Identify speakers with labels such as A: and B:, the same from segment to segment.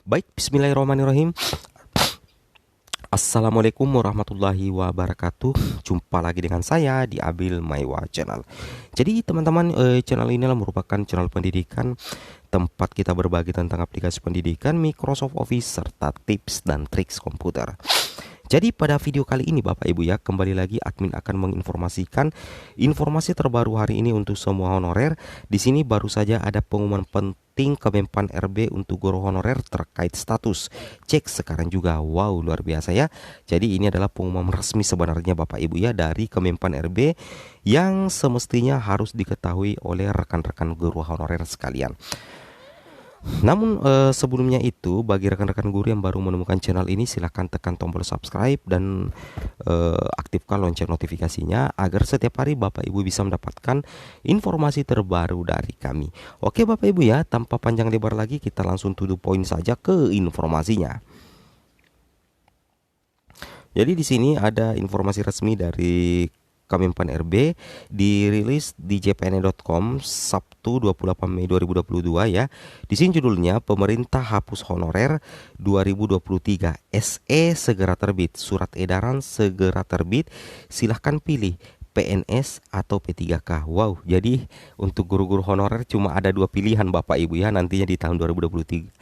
A: Baik, bismillahirrahmanirrahim. Assalamualaikum warahmatullahi wabarakatuh. Jumpa lagi dengan saya di Abil Maiwa Channel. Jadi teman-teman, channel ini merupakan channel pendidikan, tempat kita berbagi tentang aplikasi pendidikan, Microsoft Office, serta tips dan triks komputer. Jadi pada video kali ini Bapak Ibu ya, kembali lagi admin akan menginformasikan informasi terbaru hari ini untuk semua honorer. Di sini baru saja ada pengumuman penting Kemenpan RB untuk guru honorer terkait status. Cek sekarang juga. Wow, luar biasa ya. Jadi ini adalah pengumuman resmi sebenarnya Bapak Ibu ya dari Kemenpan RB yang semestinya harus diketahui oleh rekan-rekan guru honorer sekalian. Namun sebelumnya itu, bagi rekan-rekan guru yang baru menemukan channel ini, silahkan tekan tombol subscribe dan aktifkan lonceng notifikasinya agar setiap hari Bapak Ibu bisa mendapatkan informasi terbaru dari kami. Oke Bapak Ibu ya, tanpa panjang lebar lagi kita langsung to the point saja ke informasinya. Jadi di sini ada informasi resmi dari Kemenpan RB dirilis di jpne.com Sabtu 28 Mei 2022 ya. Di sini judulnya pemerintah hapus honorer 2023, SE segera terbit, surat edaran segera terbit, silahkan pilih PNS atau P3K. Wow, jadi untuk guru-guru honorer cuma ada dua pilihan Bapak Ibu ya nantinya di tahun 2023.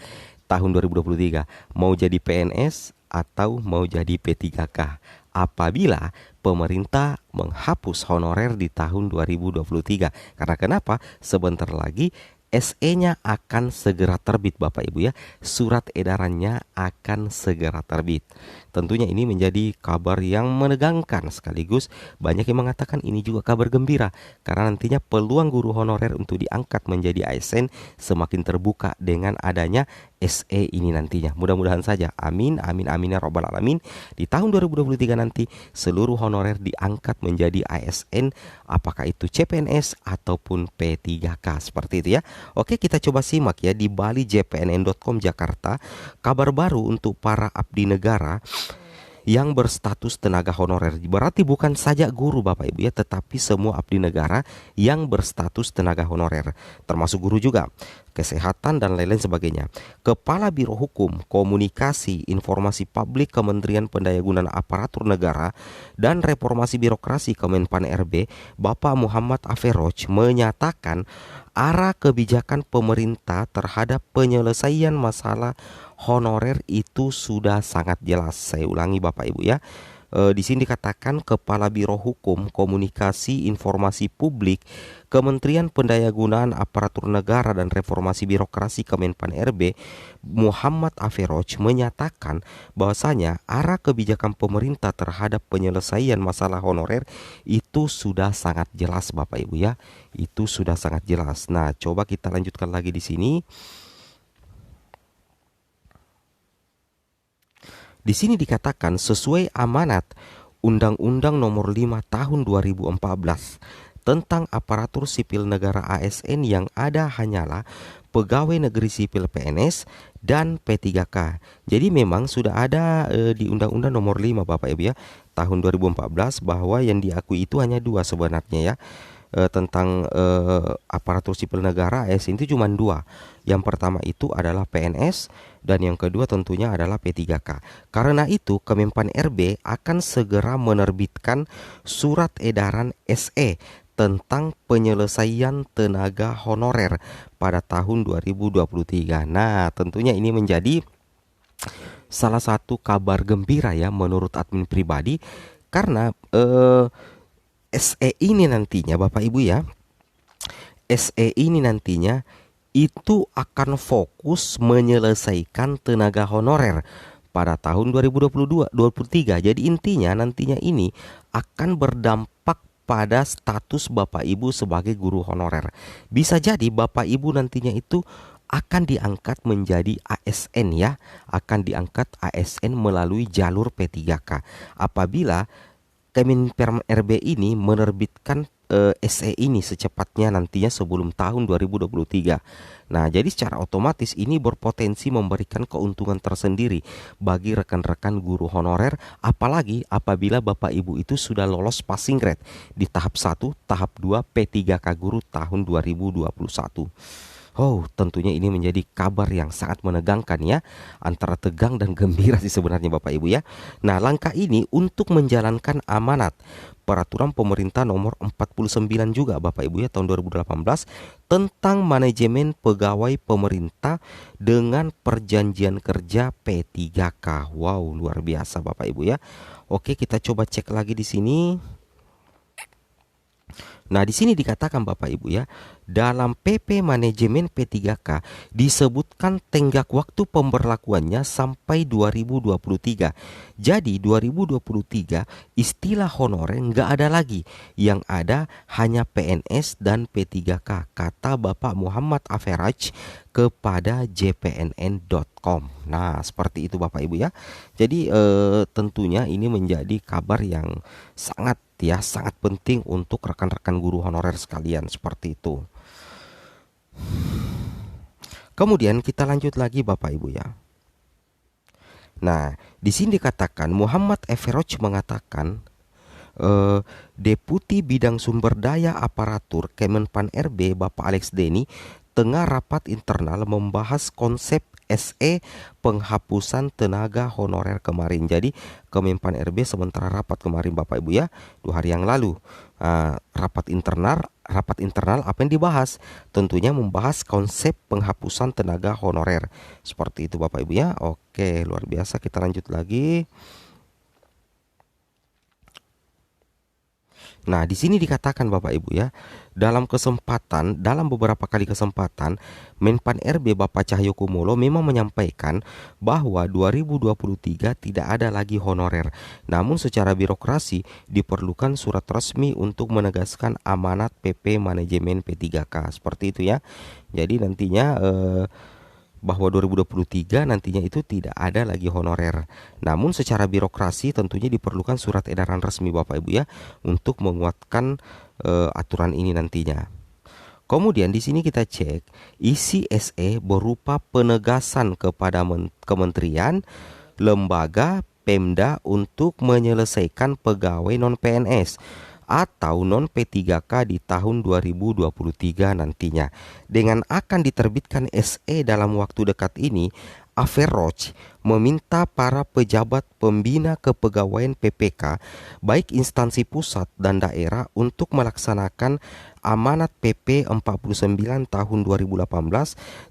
A: Tahun 2023 mau jadi PNS atau mau jadi P3K apabila pemerintah menghapus honorer di tahun 2023. Karena kenapa? Sebentar lagi SE-nya akan segera terbit Bapak Ibu ya. Surat edarannya akan segera terbit. Tentunya ini menjadi kabar yang menegangkan, sekaligus banyak yang mengatakan ini juga kabar gembira karena nantinya peluang guru honorer untuk diangkat menjadi ASN semakin terbuka dengan adanya SE ini nantinya. Mudah-mudahan saja. Amin, amin, amin ya robbal alamin. Di tahun 2023 nanti seluruh honorer diangkat menjadi ASN, apakah itu CPNS ataupun P3K seperti itu ya. Oke, kita coba simak ya di Bali jpnn.com Jakarta, kabar baru untuk para abdi negara yang berstatus tenaga honorer. Berarti bukan saja guru Bapak Ibu ya, tetapi semua abdi negara yang berstatus tenaga honorer, termasuk guru juga, kesehatan dan lain-lain sebagainya. Kepala Biro Hukum, Komunikasi, Informasi Publik Kementerian Pendayagunaan Aparatur Negara dan Reformasi Birokrasi Kemenpan RB, Bapak Muhammad Aferoj menyatakan arah kebijakan pemerintah terhadap penyelesaian masalah honorer itu sudah sangat jelas. Saya ulangi Bapak Ibu ya. Di sini dikatakan Kepala Biro Hukum, Komunikasi, Informasi Publik, Kementerian Pendayagunaan Aparatur Negara dan Reformasi Birokrasi Kemenpan RB, Muhammad Aferoj menyatakan bahwasanya arah kebijakan pemerintah terhadap penyelesaian masalah honorer itu sudah sangat jelas Bapak Ibu ya. Itu sudah sangat jelas. Nah, coba kita lanjutkan lagi di sini. Di sini dikatakan sesuai amanat Undang-Undang Nomor 5 Tahun 2014 tentang aparatur sipil negara ASN yang ada hanyalah pegawai negeri sipil PNS dan P3K. Jadi memang sudah ada di Undang-Undang Nomor 5 Bapak Ibu ya tahun 2014 bahwa yang diakui itu hanya dua sebenarnya ya. Tentang aparatur sipil negara ASN itu cuma dua. Yang pertama itu adalah PNS dan yang kedua tentunya adalah P3K. Karena itu Kemenpan RB akan segera menerbitkan surat edaran SE tentang penyelesaian tenaga honorer pada tahun 2023. Nah, tentunya ini menjadi salah satu kabar gembira ya menurut admin pribadi karena SE ini nantinya Bapak Ibu ya, SE ini nantinya itu akan fokus menyelesaikan tenaga honorer pada tahun 2022-2023. Jadi intinya nantinya ini akan berdampak pada status Bapak Ibu sebagai guru honorer. Bisa jadi Bapak Ibu nantinya itu akan diangkat menjadi ASN ya, akan diangkat ASN melalui jalur P3K apabila Kemenpan RB ini menerbitkan SE ini secepatnya nantinya sebelum tahun 2023. Nah, jadi secara otomatis ini berpotensi memberikan keuntungan tersendiri bagi rekan-rekan guru honorer, apalagi apabila Bapak Ibu itu sudah lolos passing grade di tahap 1, tahap 2 P3K guru tahun 2021. Oh, tentunya ini menjadi kabar yang sangat menegangkan ya, antara tegang dan gembira sih sebenarnya Bapak Ibu ya. Nah, langkah ini untuk menjalankan amanat Peraturan Pemerintah Nomor 49 juga Bapak Ibu ya tahun 2018 tentang manajemen pegawai pemerintah dengan perjanjian kerja P3K. Wow, luar biasa Bapak Ibu ya. Oke, kita coba cek lagi di sini. Nah, di sini dikatakan Bapak Ibu ya, dalam PP Manajemen P3K disebutkan tenggat waktu pemberlakuannya sampai 2023. Jadi 2023 istilah honorer nggak ada lagi, yang ada hanya PNS dan P3K, kata Bapak Muhammad Averaj kepada jpnn.com. Nah, seperti itu Bapak Ibu ya. Jadi tentunya ini menjadi kabar yang sangat penting untuk rekan-rekan guru honorer sekalian, seperti itu. Kemudian kita lanjut lagi Bapak Ibu ya. Nah, di sini dikatakan Muhammad Everoj mengatakan Deputi Bidang Sumber Daya Aparatur Kemenpan RB Bapak Alex Deni tengah rapat internal membahas konsep SE penghapusan tenaga honorer kemarin. Jadi Kemenpan RB sementara rapat kemarin Bapak Ibu ya, 2 hari yang lalu. Rapat internal apa yang dibahas? Tentunya membahas konsep penghapusan tenaga honorer. Seperti itu Bapak Ibu ya. Oke, luar biasa. Kita lanjut lagi. Nah, di sini dikatakan Bapak Ibu ya, dalam beberapa kali kesempatan, Menpan RB Bapak Cahyokumolo memang menyampaikan bahwa 2023 tidak ada lagi honorer. Namun secara birokrasi diperlukan surat resmi untuk menegaskan amanat PP Manajemen P3K. Seperti itu ya. Jadi nantinya bahwa 2023 nantinya itu tidak ada lagi honorer. Namun secara birokrasi tentunya diperlukan surat edaran resmi Bapak Ibu ya untuk menguatkan aturan ini nantinya. Kemudian di sini kita cek isi SE berupa penegasan kepada kementerian, lembaga, Pemda untuk menyelesaikan pegawai non PNS atau non P3K di tahun 2023 nantinya. Dengan akan diterbitkan SE dalam waktu dekat ini, Averoj meminta para pejabat pembina kepegawaian PPK, baik instansi pusat dan daerah untuk melaksanakan amanat PP 49 tahun 2018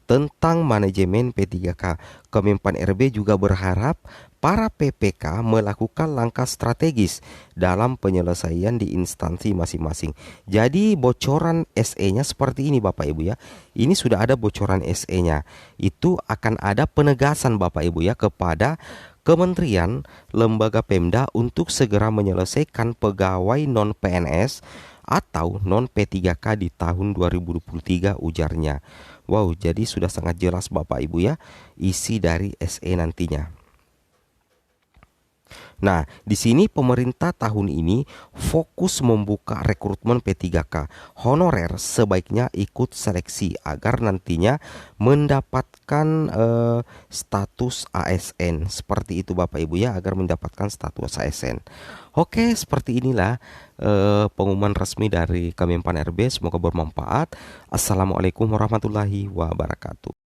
A: tentang manajemen P3K. Kemenpan RB juga berharap para PPK melakukan langkah strategis dalam penyelesaian di instansi masing-masing. Jadi bocoran SE-nya seperti ini Bapak Ibu ya. Ini sudah ada bocoran SE-nya. Itu akan ada penegasan Bapak Ibu ya kepada kementerian, lembaga Pemda untuk segera menyelesaikan pegawai non PNS atau non P3K di tahun 2023 ujarnya. Wow, jadi sudah sangat jelas Bapak Ibu ya isi dari SE nantinya. Nah, di sini pemerintah tahun ini fokus membuka rekrutmen P3K. Honorer sebaiknya ikut seleksi agar nantinya mendapatkan status ASN. Seperti itu Bapak Ibu ya, agar mendapatkan status ASN. Oke, seperti inilah pengumuman resmi dari Kemenpan RB. Semoga bermanfaat. Assalamualaikum warahmatullahi wabarakatuh.